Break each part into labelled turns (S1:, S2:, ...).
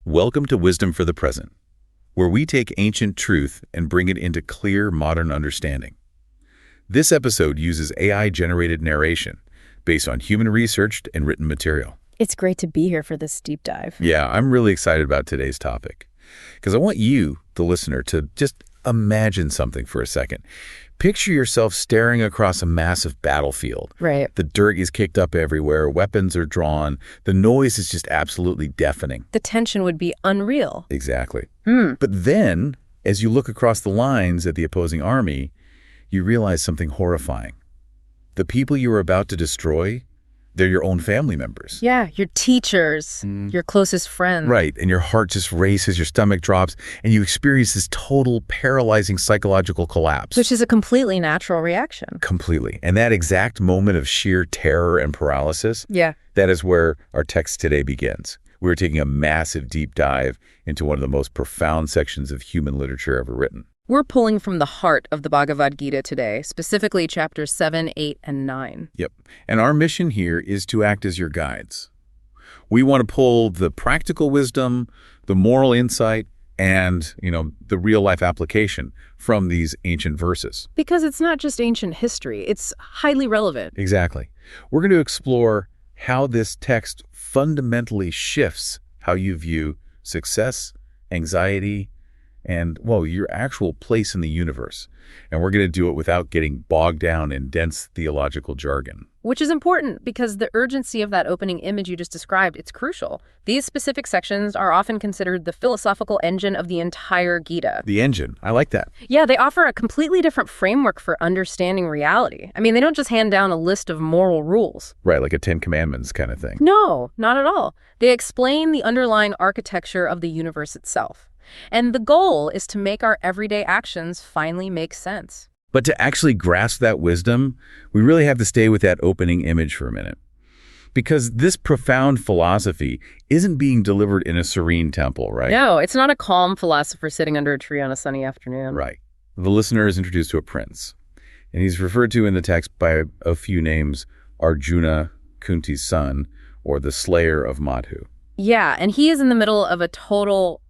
S1: Welcome to Wisdom for the Present, where we take ancient truth and bring it into clear modern understanding. This episode uses AI-generated narration based on human researched and written material.
S2: It's great to be here for this deep dive.
S1: Yeah, I'm really excited about today's topic because I want you, the listener, to just imagine something for a second. Picture yourself staring across a massive battlefield.
S2: Right.
S1: The dirt is kicked up everywhere, weapons are drawn, the noise is just absolutely deafening.
S2: The tension would be unreal.
S1: Exactly. But then, as you look across the lines at the opposing army, you realize something horrifying. The people you are about to destroy, they're your own family members.
S2: Yeah, your teachers, your closest friends.
S1: Right, and your heart just races, your stomach drops, and you experience this total paralyzing psychological collapse.
S2: Which is a completely natural reaction.
S1: Completely. And that exact moment of sheer terror and paralysis,
S2: Yeah.
S1: that is where our text today begins. We're taking a massive deep dive into one of the most profound sections of human literature ever written.
S2: We're pulling from the heart of the Bhagavad Gita today, specifically chapters 7, 8, and 9.
S1: Yep. And our mission here is to act as your guides. We want to pull the practical wisdom, the moral insight, and, the real-life application from these ancient verses.
S2: Because it's not just ancient history, it's highly relevant.
S1: Exactly. We're going to explore how this text fundamentally shifts how you view success, anxiety, and, your actual place in the universe. And we're going to do it without getting bogged down in dense theological jargon.
S2: Which is important because the urgency of that opening image you just described, it's crucial. These specific sections are often considered the philosophical engine of the entire Gita.
S1: The engine. I like that.
S2: Yeah, they offer a completely different framework for understanding reality. I mean, they don't just hand down a list of moral rules.
S1: Right, like a Ten Commandments kind of thing.
S2: No, not at all. They explain the underlying architecture of the universe itself. And the goal is to make our everyday actions finally make sense.
S1: But to actually grasp that wisdom, we really have to stay with that opening image for a minute. Because this profound philosophy isn't being delivered in a serene temple, right?
S2: No, it's not a calm philosopher sitting under a tree on a sunny afternoon.
S1: Right. The listener is introduced to a prince. And he's referred to in the text by a few names: Arjuna, Kunti's son, or the slayer of Madhu.
S2: Yeah, and he is in the middle of a total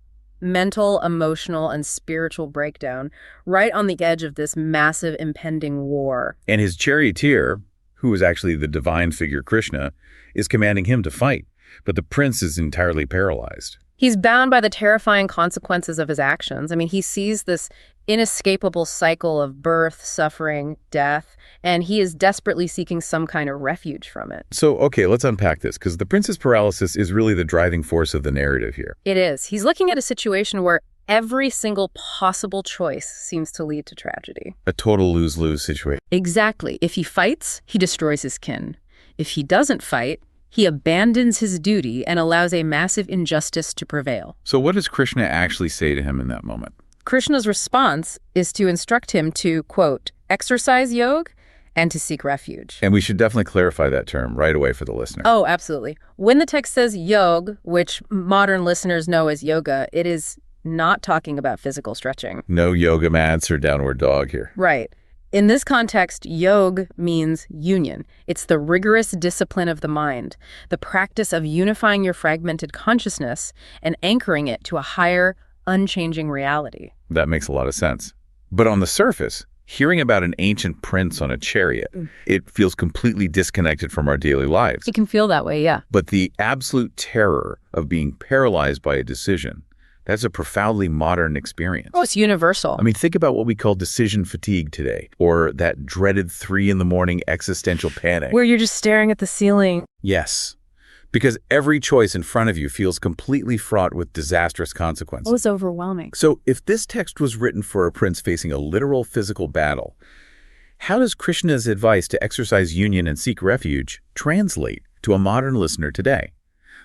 S2: mental, emotional, and spiritual breakdown, right on the edge of this massive impending war.
S1: And his charioteer, who is actually the divine figure Krishna, is commanding him to fight. But the prince is entirely paralyzed.
S2: He's bound by the terrifying consequences of his actions. I mean, he sees this inescapable cycle of birth, suffering, death, and he is desperately seeking some kind of refuge from it.
S1: So, okay, let's unpack this, because the prince's paralysis is really the driving force of the narrative here.
S2: It is. He's looking at a situation where every single possible choice seems to lead to tragedy.
S1: A total lose-lose situation.
S2: Exactly. If he fights, he destroys his kin. If he doesn't fight, he abandons his duty and allows a massive injustice to prevail.
S1: So what does Krishna actually say to him in that moment?
S2: Krishna's response is to instruct him to, quote, exercise yoga and to seek refuge.
S1: And we should definitely clarify that term right away for the listener.
S2: Oh, absolutely. When the text says yoga, which modern listeners know as yoga, it is not talking about physical stretching.
S1: No yoga mats or downward dog here.
S2: Right. In this context, yoga means union. It's the rigorous discipline of the mind, the practice of unifying your fragmented consciousness and anchoring it to a higher, unchanging reality.
S1: That makes a lot of sense. But on the surface, hearing about an ancient prince on a chariot, it feels completely disconnected from our daily lives.
S2: It can feel that way, yeah.
S1: But the absolute terror of being paralyzed by a decision, that's a profoundly modern experience.
S2: Oh, it's universal.
S1: I mean, think about what we call decision fatigue today, or that dreaded 3 a.m. existential panic.
S2: Where you're just staring at the ceiling.
S1: Yes, because every choice in front of you feels completely fraught with disastrous consequences.
S2: Oh, it's overwhelming.
S1: So if this text was written for a prince facing a literal physical battle, how does Krishna's advice to exercise union and seek refuge translate to a modern listener today?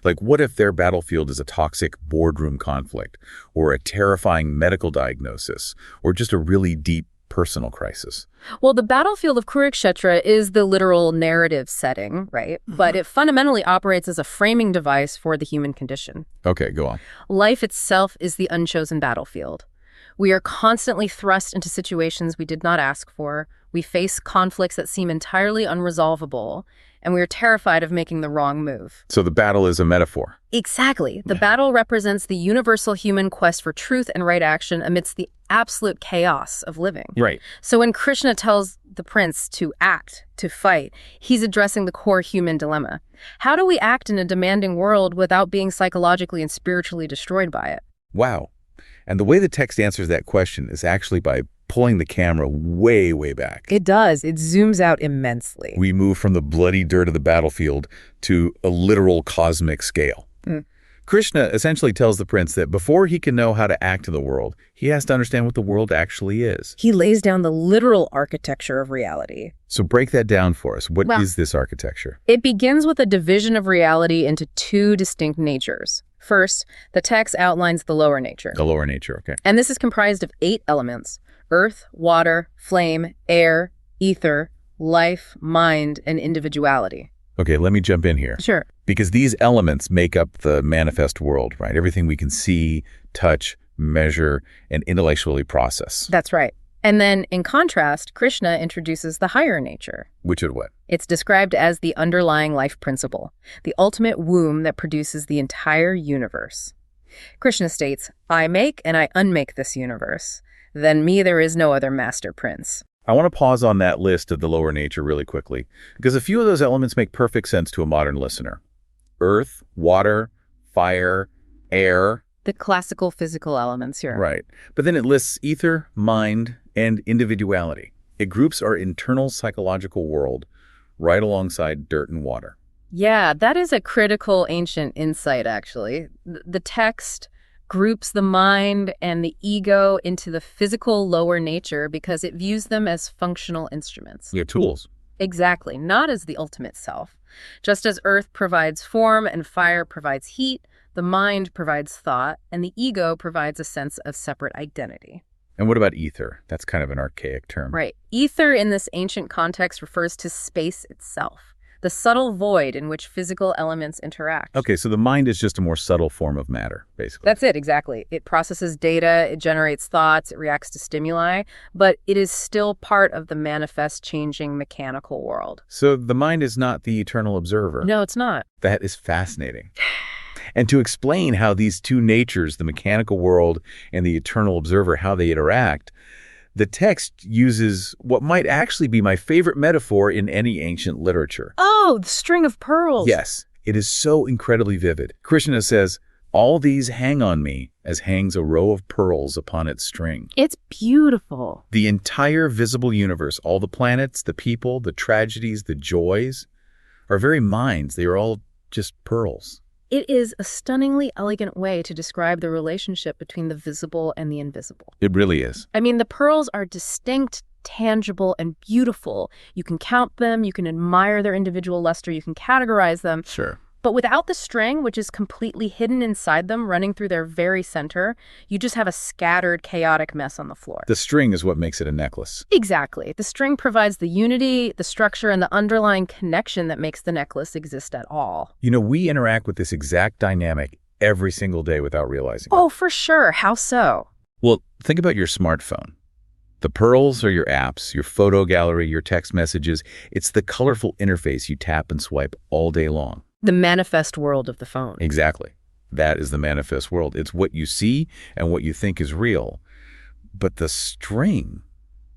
S1: Like, what if their battlefield is a toxic boardroom conflict, or a terrifying medical diagnosis, or just a really deep personal crisis?
S2: Well, the battlefield of Kurukshetra is the literal narrative setting, right? But it fundamentally operates as a framing device for the human condition.
S1: Okay, go on.
S2: Life itself is the unchosen battlefield. We are constantly thrust into situations we did not ask for. We face conflicts that seem entirely unresolvable. and we are terrified of making the wrong move.
S1: So the battle is a metaphor.
S2: Exactly. The battle represents the universal human quest for truth and right action amidst the absolute chaos of living.
S1: Right.
S2: So when Krishna tells the prince to act, to fight, he's addressing the core human dilemma. How do we act in a demanding world without being psychologically and spiritually destroyed by it?
S1: Wow. And the way the text answers that question is actually by pulling the camera way, way back.
S2: It does. It zooms out immensely.
S1: We move from the bloody dirt of the battlefield to a literal cosmic scale. Krishna essentially tells the prince that before he can know how to act in the world, he has to understand what the world actually is.
S2: He lays down the literal architecture of reality.
S1: So break that down for us. What is this architecture?
S2: It begins with a division of reality into two distinct natures. First, the text outlines the lower nature.
S1: The lower nature, okay.
S2: And this is comprised of 8 elements: earth, water, flame, air, ether, life, mind, and individuality.
S1: Okay, let me jump in here.
S2: Sure.
S1: Because these elements make up the manifest world, right? Everything we can see, touch, measure, and intellectually process.
S2: That's right. And then, in contrast, Krishna introduces the higher nature.
S1: Which is what?
S2: It's described as the underlying life principle, the ultimate womb that produces the entire universe. Krishna states, "I make and I unmake this universe. Than me there is no other master prince."
S1: I want to pause on that list of the lower nature really quickly, because a few of those elements make perfect sense to a modern listener. Earth, water, fire, air.
S2: The classical physical elements here.
S1: Right. But then it lists ether, mind, and individuality. It groups our internal psychological world right alongside dirt and water.
S2: Yeah, that is a critical ancient insight, actually. The text groups the mind and the ego into the physical lower nature because it views them as functional instruments.
S1: They're tools.
S2: Exactly, not as the ultimate self. Just as earth provides form and fire provides heat, the mind provides thought, and the ego provides a sense of separate identity.
S1: And what about ether? That's kind of an archaic term.
S2: Right. Ether in this ancient context refers to space itself, the subtle void in which physical elements interact.
S1: Okay, so the mind is just a more subtle form of matter, basically.
S2: That's it, exactly. It processes data, it generates thoughts, it reacts to stimuli, but it is still part of the manifest, changing, mechanical world.
S1: So the mind is not the eternal observer.
S2: No, it's not.
S1: That is fascinating. And to explain how these two natures, the mechanical world and the eternal observer, how they interact, the text uses what might actually be my favorite metaphor in any ancient literature.
S2: Oh, the string of pearls.
S1: Yes, it is so incredibly vivid. Krishna says, "All these hang on me as hangs a row of pearls upon its string."
S2: It's beautiful.
S1: The entire visible universe, all the planets, the people, the tragedies, the joys, our very minds, they are all just pearls.
S2: It is a stunningly elegant way to describe the relationship between the visible and the invisible.
S1: It really is.
S2: I mean, the pearls are distinct, tangible, and beautiful. You can count them, you can admire their individual luster, you can categorize them.
S1: Sure.
S2: But without the string, which is completely hidden inside them, running through their very center, you just have a scattered, chaotic mess on the floor.
S1: The string is what makes it a necklace.
S2: Exactly. The string provides the unity, the structure, and the underlying connection that makes the necklace exist at all.
S1: You know, we interact with this exact dynamic every single day without realizing it.
S2: Oh, for sure. How so?
S1: Well, think about your smartphone. The pearls are your apps, your photo gallery, your text messages. It's the colorful interface you tap and swipe all day long.
S2: The manifest world of the phone.
S1: Exactly. That is the manifest world. It's what you see and what you think is real. But the string,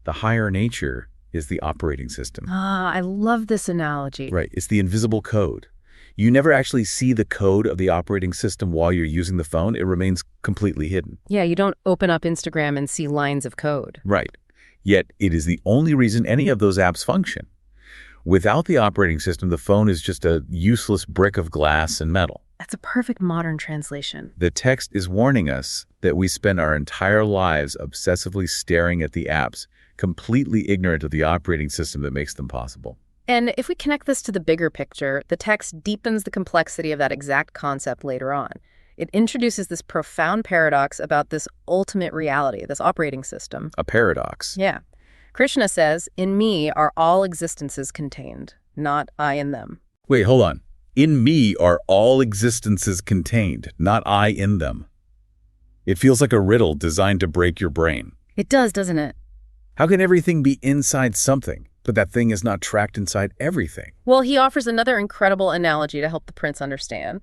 S1: the higher nature, is the operating system.
S2: Ah, I love this analogy.
S1: Right. It's the invisible code. You never actually see the code of the operating system while you're using the phone. It remains completely hidden.
S2: Yeah, you don't open up Instagram and see lines of code.
S1: Right. Yet it is the only reason any of those apps function. Without the operating system, the phone is just a useless brick of glass and metal.
S2: That's a perfect modern translation.
S1: The text is warning us that we spend our entire lives obsessively staring at the apps, completely ignorant of the operating system that makes them possible.
S2: And if we connect this to the bigger picture, the text deepens the complexity of that exact concept later on. It introduces this profound paradox about this ultimate reality, this operating system.
S1: A paradox.
S2: Yeah. Krishna says, "In me are all existences contained, not I in them."
S1: Wait, hold on. In me are all existences contained, not I in them. It feels like a riddle designed to break your brain.
S2: It does, doesn't it?
S1: How can everything be inside something? But that thing is not tracked inside everything.
S2: Well, he offers another incredible analogy to help the prince understand.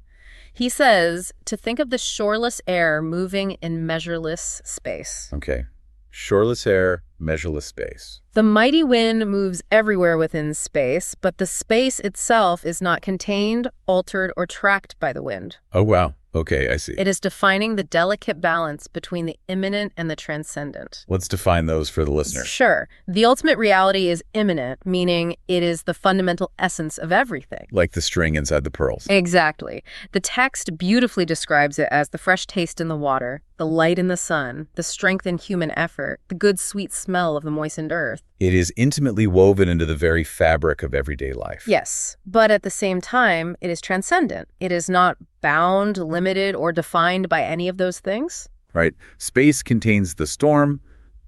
S2: He says to think of the shoreless air moving in measureless space.
S1: Okay. Shoreless air, measureless space.
S2: The mighty wind moves everywhere within space, but the space itself is not contained, altered, or tracked by the wind.
S1: Oh, wow. Okay, I see.
S2: It is defining the delicate balance between the immanent and the transcendent.
S1: Let's define those for the listener.
S2: Sure. The ultimate reality is immanent, meaning it is the fundamental essence of everything.
S1: Like the string inside the pearls.
S2: Exactly. The text beautifully describes it as the fresh taste in the water, the light in the sun, the strength in human effort, the good sweet smell of the moistened earth.
S1: It is intimately woven into the very fabric of everyday life.
S2: Yes, but at the same time, it is transcendent. It is not bound, limited, or defined by any of those things.
S1: Right? Space contains the storm,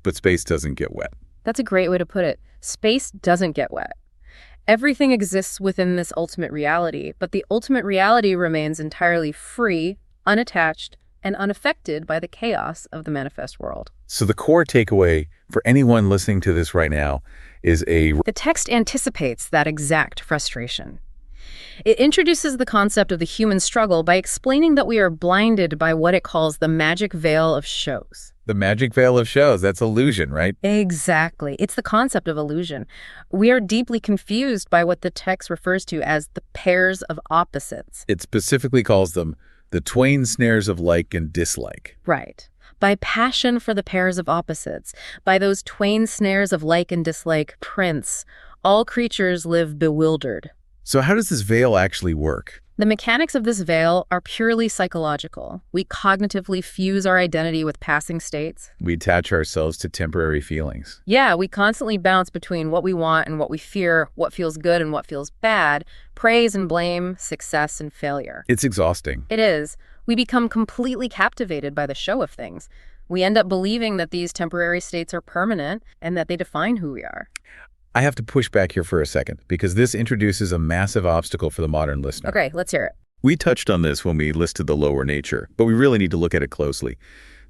S1: but space doesn't get wet.
S2: That's a great way to put it. Space doesn't get wet. Everything exists within this ultimate reality, but the ultimate reality remains entirely free, unattached, and unaffected by the chaos of the manifest world.
S1: So the core takeaway for anyone listening to this right now is
S2: The text anticipates that exact frustration. It introduces the concept of the human struggle by explaining that we are blinded by what it calls the magic veil of shows.
S1: the magic veil of shows. That's illusion, right?
S2: Exactly. It's the concept of illusion. We are deeply confused by what the text refers to as the pairs of opposites.
S1: It specifically calls them the twain snares of like and dislike.
S2: Right. By passion for the pairs of opposites, by those twain snares of like and dislike, Prince, all creatures live bewildered.
S1: So how does this veil actually work?
S2: The mechanics of this veil are purely psychological. We cognitively fuse our identity with passing states.
S1: We attach ourselves to temporary feelings.
S2: Yeah, we constantly bounce between what we want and what we fear, what feels good and what feels bad, praise and blame, success and failure.
S1: It's exhausting.
S2: It is. We become completely captivated by the show of things. We end up believing that these temporary states are permanent and that they define who we are.
S1: I have to push back here for a second because this introduces a massive obstacle for the modern listener.
S2: Okay, let's hear it.
S1: We touched on this when we listed the lower nature, but we really need to look at it closely.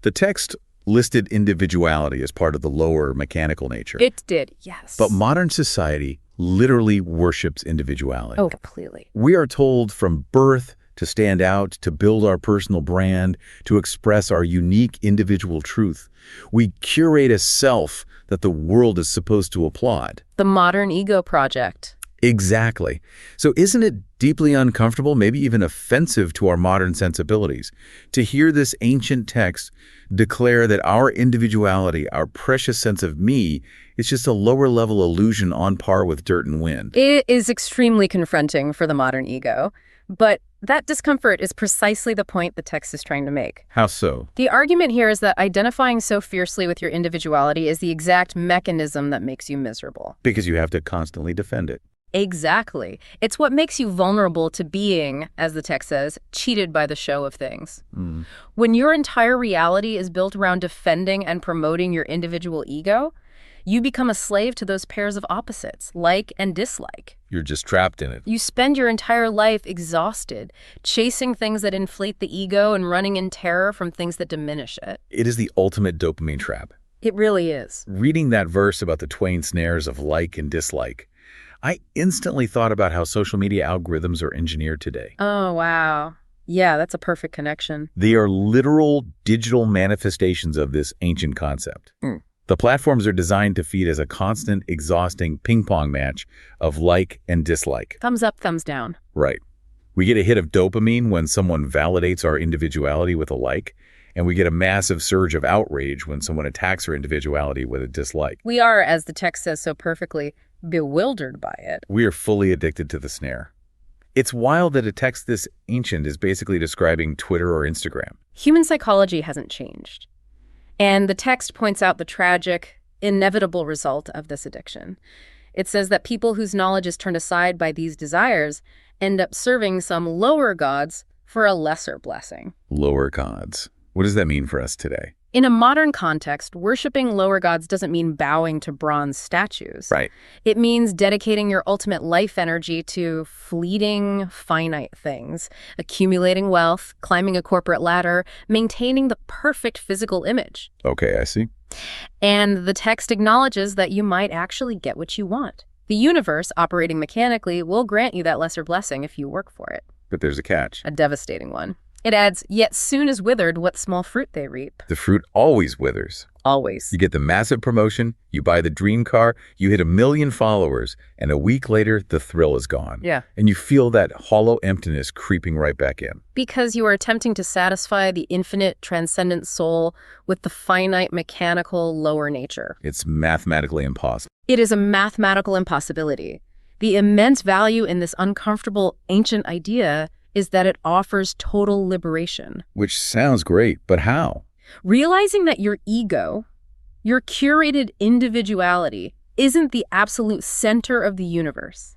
S1: The text listed individuality as part of the lower mechanical nature.
S2: It did, yes.
S1: But modern society literally worships individuality.
S2: Oh, completely.
S1: We are told from birth to stand out, to build our personal brand, to express our unique individual truth. We curate a self that the world is supposed to applaud.
S2: The modern ego project.
S1: Exactly. So isn't it deeply uncomfortable, maybe even offensive to our modern sensibilities, to hear this ancient text declare that our individuality, our precious sense of me, is just a lower-level illusion on par with dirt and wind?
S2: It is extremely confronting for the modern ego, but that discomfort is precisely the point the text is trying to make.
S1: How so?
S2: The argument here is that identifying so fiercely with your individuality is the exact mechanism that makes you miserable.
S1: Because you have to constantly defend it.
S2: Exactly. It's what makes you vulnerable to being, as the text says, cheated by the show of things. When your entire reality is built around defending and promoting your individual ego, you become a slave to those pairs of opposites, like and dislike.
S1: You're just trapped in it.
S2: You spend your entire life exhausted, chasing things that inflate the ego and running in terror from things that diminish it.
S1: It is the ultimate dopamine trap.
S2: It really is.
S1: Reading that verse about the twain snares of like and dislike, I instantly thought about how social media algorithms are engineered today.
S2: Oh, wow. Yeah, that's a perfect connection.
S1: They are literal digital manifestations of this ancient concept. The platforms are designed to feed as a constant, exhausting ping-pong match of like and dislike.
S2: Thumbs up, thumbs down.
S1: Right. We get a hit of dopamine when someone validates our individuality with a like, and we get a massive surge of outrage when someone attacks our individuality with a dislike.
S2: We are, as the text says so perfectly, bewildered by it.
S1: We are fully addicted to the snare. It's wild that a text this ancient is basically describing Twitter or Instagram.
S2: Human psychology hasn't changed. And the text points out the tragic, inevitable result of this addiction. It says that people whose knowledge is turned aside by these desires end up serving some lower gods for a lesser blessing.
S1: Lower gods. What does that mean for us today?
S2: In a modern context, worshiping lower gods doesn't mean bowing to bronze statues.
S1: Right.
S2: It means dedicating your ultimate life energy to fleeting, finite things, accumulating wealth, climbing a corporate ladder, maintaining the perfect physical image.
S1: Okay, I see.
S2: And the text acknowledges that you might actually get what you want. The universe, operating mechanically, will grant you that lesser blessing if you work for it.
S1: But there's a catch.
S2: A devastating one. It adds, yet soon is withered what small fruit they reap.
S1: The fruit always withers.
S2: Always.
S1: You get the massive promotion, you buy the dream car, you hit 1 million followers, and a week later, the thrill is gone.
S2: Yeah.
S1: And you feel that hollow emptiness creeping right back in.
S2: Because you are attempting to satisfy the infinite, transcendent soul with the finite, mechanical, lower nature.
S1: It's mathematically impossible.
S2: It is a mathematical impossibility. The immense value in this uncomfortable, ancient idea is that it offers total liberation.
S1: Which sounds great, but how?
S2: Realizing that your ego, your curated individuality, isn't the absolute center of the universe.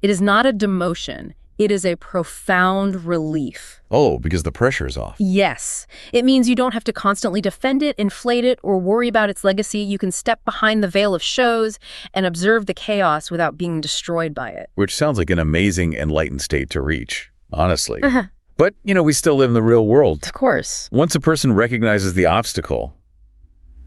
S2: It is not a demotion. It is a profound relief.
S1: Oh, because the pressure is off.
S2: Yes. It means you don't have to constantly defend it, inflate it, or worry about its legacy. You can step behind the veil of shows and observe the chaos without being destroyed by it.
S1: Which sounds like an amazing, enlightened state to reach, honestly. But, we still live in the real world.
S2: Of course.
S1: Once a person recognizes the obstacle,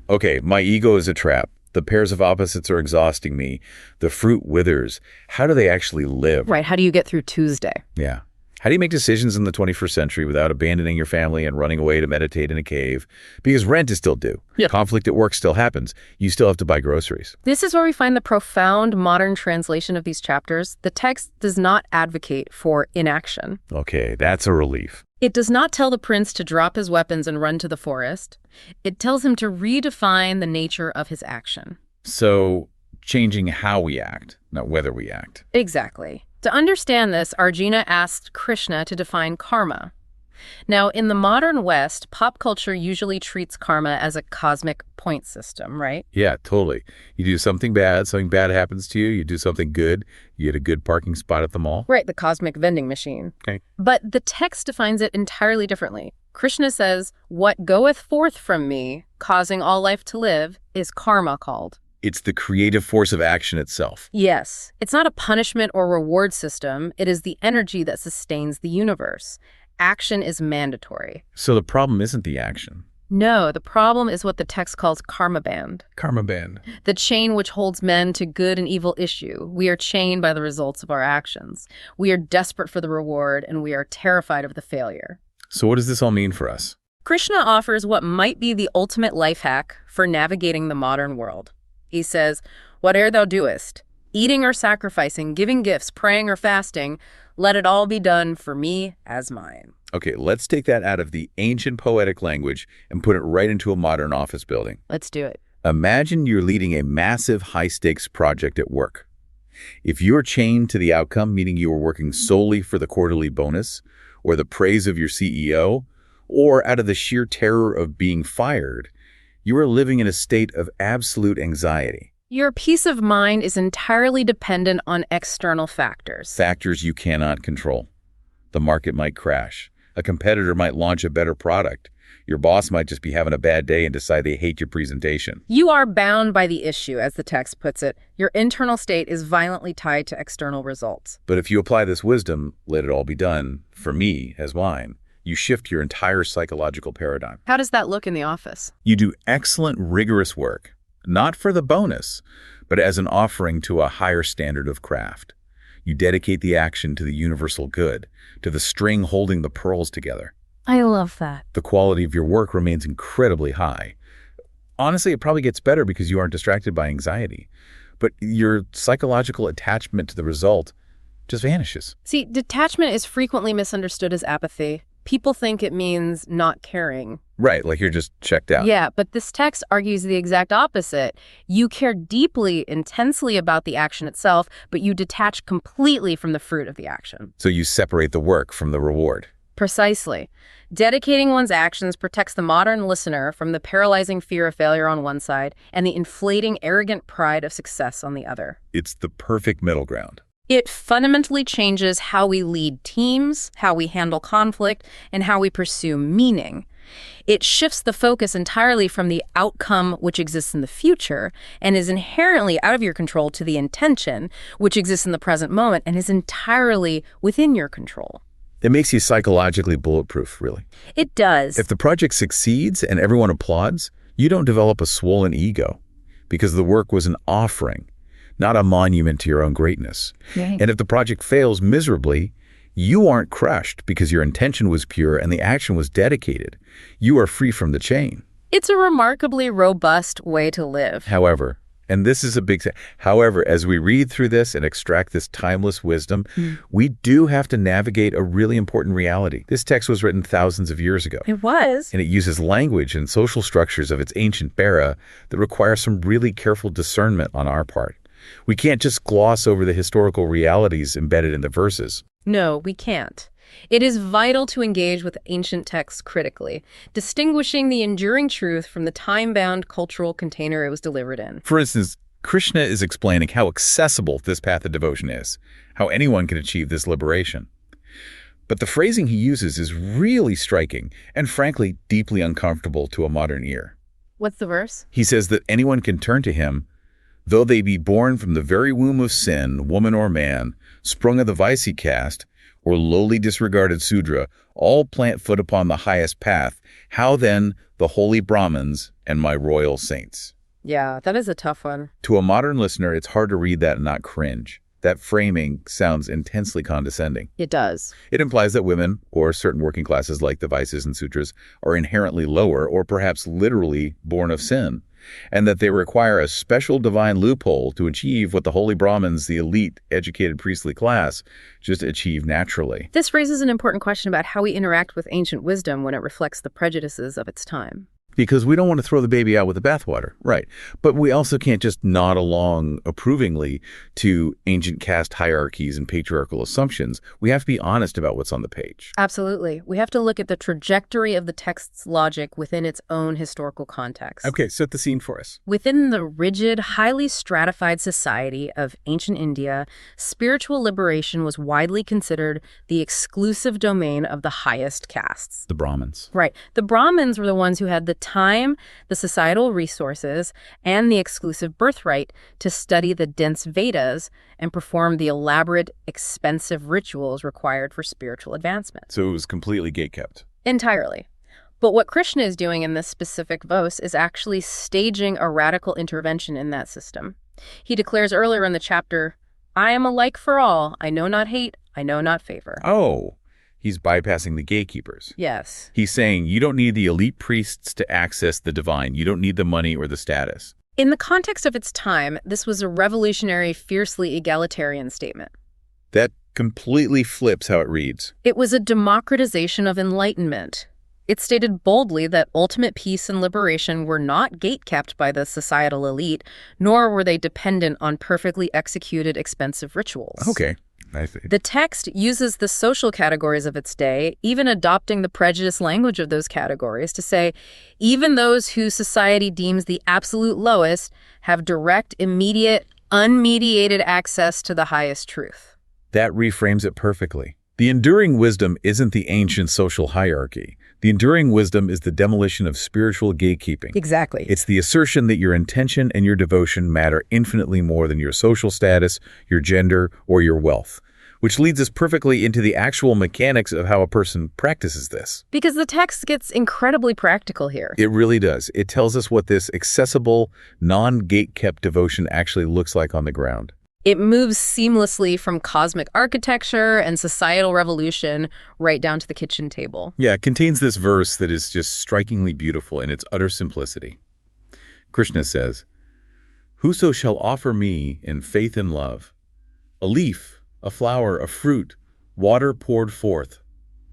S1: okay, my ego is a trap. The pairs of opposites are exhausting me. The fruit withers. How do they actually live?
S2: Right. How do you get through Tuesday?
S1: Yeah. How do you make decisions in the 21st century without abandoning your family and running away to meditate in a cave? Because rent is still due.
S2: Yeah.
S1: Conflict at work still happens. You still have to buy groceries.
S2: This is where we find the profound modern translation of these chapters. The text does not advocate for inaction.
S1: Okay, that's a relief.
S2: It does not tell the prince to drop his weapons and run to the forest. It tells him to redefine the nature of his action.
S1: So, changing how we act, not whether we act.
S2: Exactly. To understand this, Arjuna asked Krishna to define karma. Now, in the modern West, pop culture usually treats karma as a cosmic point system, right?
S1: Yeah, totally. You do something bad happens to you. You do something good, you get a good parking spot at the mall.
S2: Right, the cosmic vending machine.
S1: Okay.
S2: But the text defines it entirely differently. Krishna says, what goeth forth from me, causing all life to live, is karma called.
S1: It's the creative force of action itself.
S2: Yes. It's not a punishment or reward system. It is the energy that sustains the universe. Action is mandatory.
S1: So the problem isn't the action.
S2: No, the problem is what the text calls karma band.
S1: Karma band.
S2: The chain which holds men to good and evil issue. We are chained by the results of our actions. We are desperate for the reward, and we are terrified of the failure.
S1: So what does this all mean for us?
S2: Krishna offers what might be the ultimate life hack for navigating the modern world. He says, whate'er thou doest, eating or sacrificing, giving gifts, praying or fasting, let it all be done for me as mine.
S1: Okay, let's take that out of the ancient poetic language and put it right into a modern office building.
S2: Let's do it.
S1: Imagine you're leading a massive high-stakes project at work. If you're chained to the outcome, meaning you are working solely for the quarterly bonus or the praise of your CEO, or out of the sheer terror of being fired, you are living in a state of absolute anxiety.
S2: Your peace of mind is entirely dependent on external factors.
S1: Factors you cannot control. The market might crash. A competitor might launch a better product. Your boss might just be having a bad day and decide they hate your presentation.
S2: You are bound by the issue, as the text puts it. Your internal state is violently tied to external results.
S1: But if you apply this wisdom, let it all be done, for me as mine, you shift your entire psychological paradigm.
S2: How does that look in the office?
S1: You do excellent, rigorous work, not for the bonus, but as an offering to a higher standard of craft. You dedicate the action to the universal good, to the string holding the pearls together.
S2: I love that.
S1: The quality of your work remains incredibly high. Honestly, it probably gets better because you aren't distracted by anxiety. But your psychological attachment to the result just vanishes.
S2: See, detachment is frequently misunderstood as apathy. People think it means not caring.
S1: Right, like you're just checked out.
S2: Yeah, but this text argues the exact opposite. You care deeply, intensely about the action itself, but you detach completely from the fruit of the action.
S1: So you separate the work from the reward.
S2: Precisely. Dedicating one's actions protects the modern listener from the paralyzing fear of failure on one side and the inflating, arrogant pride of success on the other.
S1: It's the perfect middle ground.
S2: It fundamentally changes how we lead teams, how we handle conflict, and how we pursue meaning. It shifts the focus entirely from the outcome, which exists in the future, and is inherently out of your control, to the intention, which exists in the present moment and is entirely within your control.
S1: It makes you psychologically bulletproof, really.
S2: It does.
S1: If the project succeeds and everyone applauds, you don't develop a swollen ego because the work was an offering, not a monument to your own greatness.
S2: Right.
S1: And if the project fails miserably, you aren't crushed because your intention was pure and the action was dedicated. You are free from the chain.
S2: It's a remarkably robust way to live.
S1: However, and this is a big thing, however, as we read through this and extract this timeless wisdom, we do have to navigate a really important reality. This text was written thousands of years ago.
S2: It was.
S1: And it uses language and social structures of its ancient era that require some really careful discernment on our part. We can't just gloss over the historical realities embedded in the verses.
S2: No, we can't. It is vital to engage with ancient texts critically, distinguishing the enduring truth from the time-bound cultural container it was delivered in.
S1: For instance, Krishna is explaining how accessible this path of devotion is, how anyone can achieve this liberation. But the phrasing he uses is really striking and, frankly, deeply uncomfortable to a modern ear.
S2: What's the verse?
S1: He says that anyone can turn to him, though they be born from the very womb of sin, woman or man, sprung of the vicey caste, or lowly disregarded Sudra, all plant foot upon the highest path. How then the holy Brahmins and my royal saints?
S2: Yeah, that is a tough one.
S1: To a modern listener, it's hard to read that and not cringe. That framing sounds intensely condescending.
S2: It does.
S1: It implies that women, or certain working classes like the Vices and Sudras, are inherently lower or perhaps literally born of sin, and that they require a special divine loophole to achieve what the holy Brahmins, the elite, educated priestly class, just achieve naturally.
S2: This raises an important question about how we interact with ancient wisdom when it reflects the prejudices of its time.
S1: Because we don't want to throw the baby out with the bathwater, right? But we also can't just nod along approvingly to ancient caste hierarchies and patriarchal assumptions. We have to be honest about what's on the page.
S2: Absolutely. We have to look at the trajectory of the text's logic within its own historical context.
S1: Okay, set the scene for us.
S2: Within the rigid, highly stratified society of ancient India, spiritual liberation was widely considered the exclusive domain of the highest castes.
S1: The Brahmins.
S2: Right. The Brahmins were the ones who had the time, the societal resources, and the exclusive birthright to study the dense Vedas and perform the elaborate, expensive rituals required for spiritual advancement.
S1: So it was completely gatekept.
S2: Entirely. But what Krishna is doing in this specific verse is actually staging a radical intervention in that system. He declares earlier in the chapter, "I am alike for all. I know not hate. I know not favor."
S1: Oh, he's bypassing the gatekeepers.
S2: Yes.
S1: He's saying you don't need the elite priests to access the divine. You don't need the money or the status.
S2: In the context of its time, this was a revolutionary, fiercely egalitarian statement.
S1: That completely flips how it reads.
S2: It was a democratization of enlightenment. It stated boldly that ultimate peace and liberation were not gatekept by the societal elite, nor were they dependent on perfectly executed expensive rituals.
S1: Okay. I see.
S2: The text uses the social categories of its day, even adopting the prejudiced language of those categories to say, even those who society deems the absolute lowest have direct, immediate, unmediated access to the highest truth.
S1: That reframes it perfectly. The enduring wisdom isn't the ancient social hierarchy. The enduring wisdom is the demolition of spiritual gatekeeping.
S2: Exactly.
S1: It's the assertion that your intention and your devotion matter infinitely more than your social status, your gender, or your wealth, which leads us perfectly into the actual mechanics of how a person practices this.
S2: Because the text gets incredibly practical here.
S1: It really does. It tells us what this accessible, non-gate-kept devotion actually looks like on the ground.
S2: It moves seamlessly from cosmic architecture and societal revolution right down to the kitchen table.
S1: Yeah, it contains this verse that is just strikingly beautiful in its utter simplicity. Krishna says, "Whoso shall offer me in faith and love, a leaf, a flower, a fruit, water poured forth,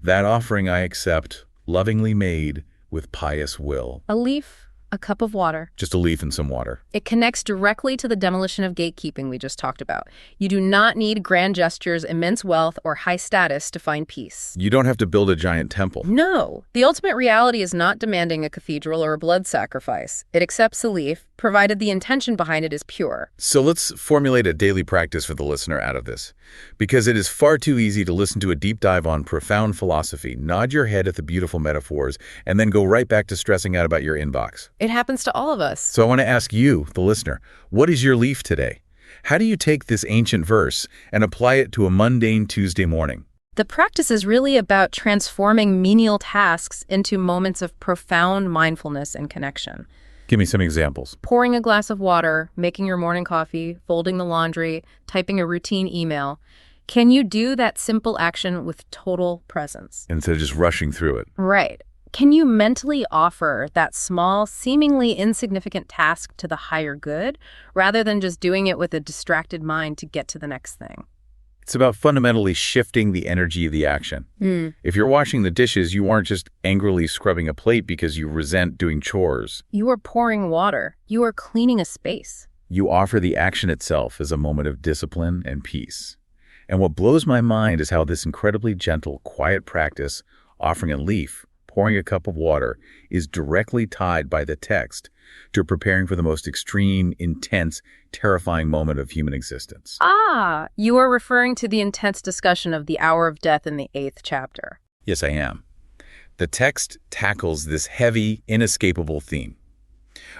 S1: that offering I accept, lovingly made, with pious will."
S2: A leaf, a cup of water.
S1: Just a leaf and some water.
S2: It connects directly to the demolition of gatekeeping we just talked about. You do not need grand gestures, immense wealth, or high status to find peace.
S1: You don't have to build a giant temple.
S2: No. The ultimate reality is not demanding a cathedral or a blood sacrifice. It accepts a leaf, provided the intention behind it is pure.
S1: So let's formulate a daily practice for the listener out of this. Because it is far too easy to listen to a deep dive on profound philosophy, nod your head at the beautiful metaphors, and then go right back to stressing out about your inbox.
S2: It happens to all of us.
S1: So I want to ask you, the listener, what is your leaf today? How do you take this ancient verse and apply it to a mundane Tuesday morning?
S2: The practice is really about transforming menial tasks into moments of profound mindfulness and connection.
S1: Give me some examples.
S2: Pouring a glass of water, making your morning coffee, folding the laundry, typing a routine email. Can you do that simple action with total presence?
S1: Instead of just rushing through it.
S2: Right. Can you mentally offer that small, seemingly insignificant task to the higher good, rather than just doing it with a distracted mind to get to the next thing?
S1: It's about fundamentally shifting the energy of the action. If you're washing the dishes, you aren't just angrily scrubbing a plate because you resent doing chores.
S2: You are pouring water. You are cleaning a space.
S1: You offer the action itself as a moment of discipline and peace. And what blows my mind is how this incredibly gentle, quiet practice, offering a leaf, pouring a cup of water, is directly tied by the text to preparing for the most extreme, intense, terrifying moment of human existence.
S2: Ah, you are referring to the intense discussion of the hour of death in the 8th chapter.
S1: Yes, I am. The text tackles this heavy, inescapable theme.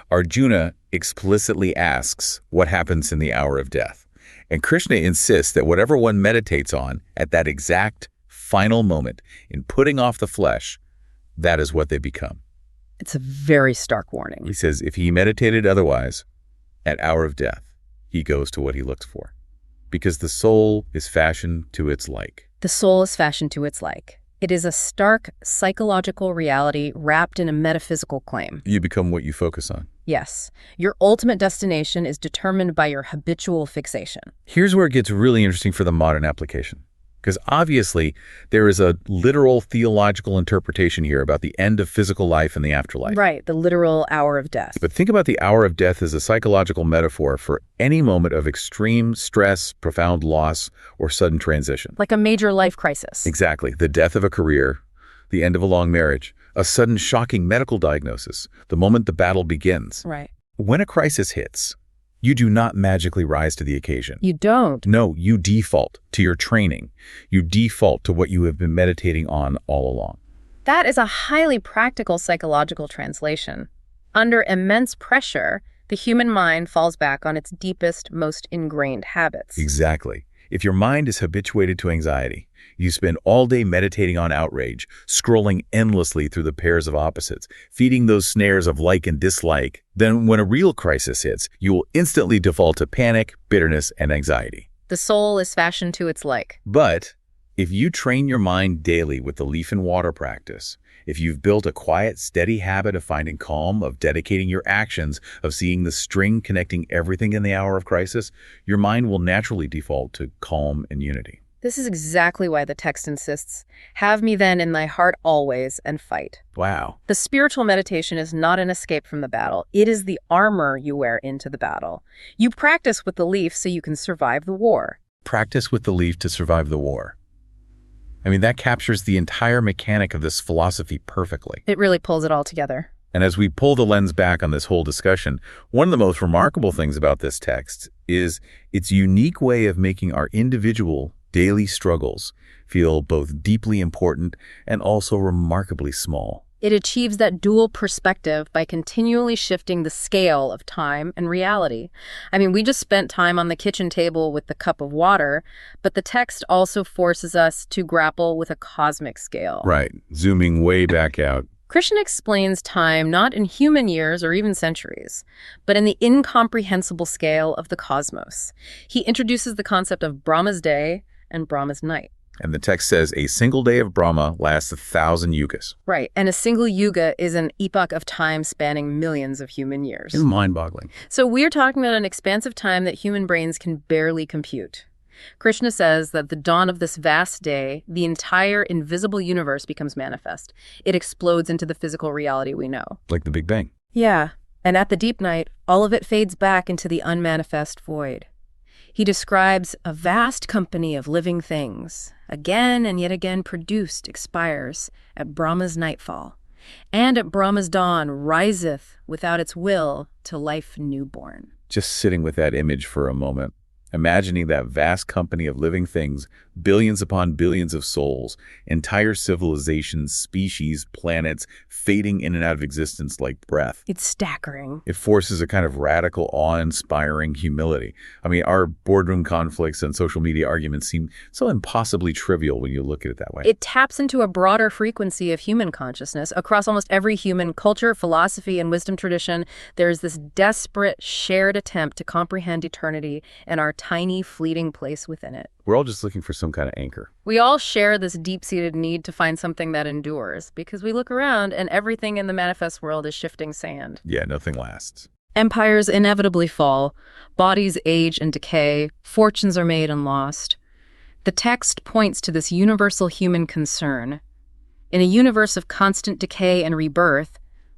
S1: Arjuna explicitly asks what happens in the hour of death, and Krishna insists that whatever one meditates on at that exact final moment in putting off the flesh, that is what they become.
S2: It's a very stark warning.
S1: He says if he meditated otherwise, at hour of death, he goes to what he looks for. Because the soul is fashioned to its like.
S2: The soul is fashioned to its like. It is a stark psychological reality wrapped in a metaphysical claim.
S1: You become what you focus on.
S2: Yes. Your ultimate destination is determined by your habitual fixation.
S1: Here's where it gets really interesting for the modern application. Because obviously, there is a literal theological interpretation here about the end of physical life and the afterlife.
S2: Right, the literal hour of death.
S1: But think about the hour of death as a psychological metaphor for any moment of extreme stress, profound loss, or sudden transition.
S2: Like a major life crisis.
S1: Exactly. The death of a career, the end of a long marriage, a sudden shocking medical diagnosis, the moment the battle begins.
S2: Right.
S1: When a crisis hits, you do not magically rise to the occasion.
S2: You don't.
S1: No, you default to your training. You default to what you have been meditating on all along.
S2: That is a highly practical psychological translation. Under immense pressure, the human mind falls back on its deepest, most ingrained habits.
S1: Exactly. If your mind is habituated to anxiety, you spend all day meditating on outrage, scrolling endlessly through the pairs of opposites, feeding those snares of like and dislike, then when a real crisis hits, you will instantly default to panic, bitterness, and anxiety.
S2: The soul is fashioned to its like.
S1: But if you train your mind daily with the leaf and water practice, if you've built a quiet, steady habit of finding calm, of dedicating your actions, of seeing the string connecting everything in the hour of crisis, your mind will naturally default to calm and unity.
S2: This is exactly why the text insists, "Have me then in thy heart always, and fight."
S1: Wow.
S2: The spiritual meditation is not an escape from the battle. It is the armor you wear into the battle. You practice with the leaf so you can survive the war.
S1: Practice with the leaf to survive the war. I mean, that captures the entire mechanic of this philosophy perfectly.
S2: It really pulls it all together.
S1: And as we pull the lens back on this whole discussion, one of the most remarkable things about this text is its unique way of making our individual daily struggles feel both deeply important and also remarkably small.
S2: It achieves that dual perspective by continually shifting the scale of time and reality. I mean, we just spent time on the kitchen table with the cup of water, but the text also forces us to grapple with a cosmic scale.
S1: Right, zooming way back out.
S2: Krishna explains time not in human years or even centuries, but in the incomprehensible scale of the cosmos. He introduces the concept of Brahma's day and Brahma's night.
S1: And the text says a single day of Brahma lasts 1,000 yugas.
S2: Right, and a single yuga is an epoch of time spanning millions of human years.
S1: It's mind-boggling.
S2: So we're talking about an expanse of time that human brains can barely compute. Krishna says that the dawn of this vast day, the entire invisible universe becomes manifest. It explodes into the physical reality we know.
S1: Like the Big Bang.
S2: Yeah, and at the deep night, all of it fades back into the unmanifest void. He describes a vast company of living things, again and yet again produced, expires at Brahma's nightfall, and at Brahma's dawn riseth without its will to life newborn.
S1: Just sitting with that image for a moment. Imagining that vast company of living things, billions upon billions of souls, entire civilizations, species, planets, fading in and out of existence like breath.
S2: It's staggering.
S1: It forces a kind of radical, awe-inspiring humility. I mean, our boardroom conflicts and social media arguments seem so impossibly trivial when you look at it that way.
S2: It taps into a broader frequency of human consciousness. Across almost every human culture, philosophy, and wisdom tradition, there is this desperate, shared attempt to comprehend eternity and our tiny, fleeting place within it.
S1: We're all just looking for some kind of anchor.
S2: We all share this deep-seated need to find something that endures, because we look around and everything in the manifest world is shifting sand.
S1: Yeah, nothing lasts.
S2: Empires inevitably fall, bodies age and decay, fortunes are made and lost. The text points to this universal human concern. In a universe of constant decay and rebirth,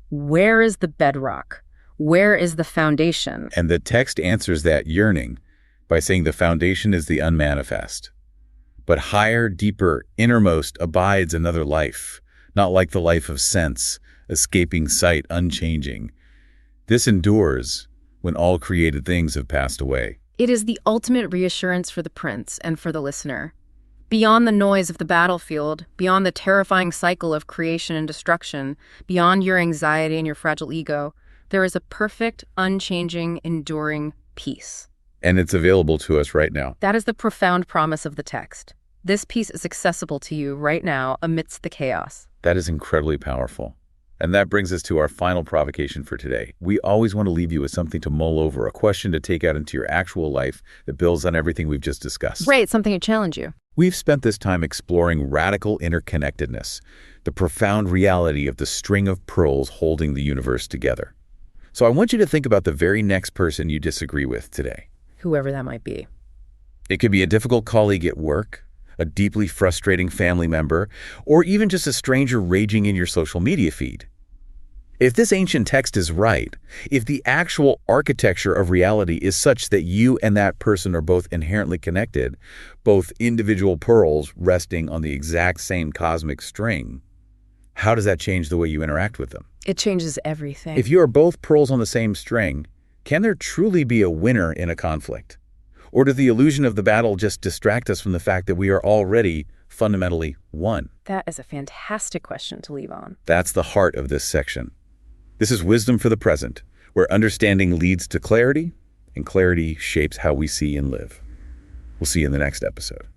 S2: where is the bedrock? Where is the foundation?
S1: And the text answers that yearning by saying the foundation is the unmanifest. But higher, deeper, innermost abides another life, not like the life of sense, escaping sight, unchanging. This endures when all created things have passed away.
S2: It is the ultimate reassurance for the prince and for the listener. Beyond the noise of the battlefield, beyond the terrifying cycle of creation and destruction, beyond your anxiety and your fragile ego, there is a perfect, unchanging, enduring peace.
S1: And it's available to us right now.
S2: That is the profound promise of the text. This peace is accessible to you right now amidst the chaos.
S1: That is incredibly powerful. And that brings us to our final provocation for today. We always want to leave you with something to mull over, a question to take out into your actual life that builds on everything we've just discussed.
S2: Right, something to challenge you.
S1: We've spent this time exploring radical interconnectedness, the profound reality of the string of pearls holding the universe together. So I want you to think about the very next person you disagree with today.
S2: Whoever that might be.
S1: It could be a difficult colleague at work, a deeply frustrating family member, or even just a stranger raging in your social media feed. If this ancient text is right, if the actual architecture of reality is such that you and that person are both inherently connected, both individual pearls resting on the exact same cosmic string, how does that change the way you interact with them?
S2: It changes everything.
S1: If you are both pearls on the same string, can there truly be a winner in a conflict? Or does the illusion of the battle just distract us from the fact that we are already fundamentally one?
S2: That is a fantastic question to leave on.
S1: That's the heart of this section. This is Wisdom for the Present, where understanding leads to clarity, and clarity shapes how we see and live. We'll see you in the next episode.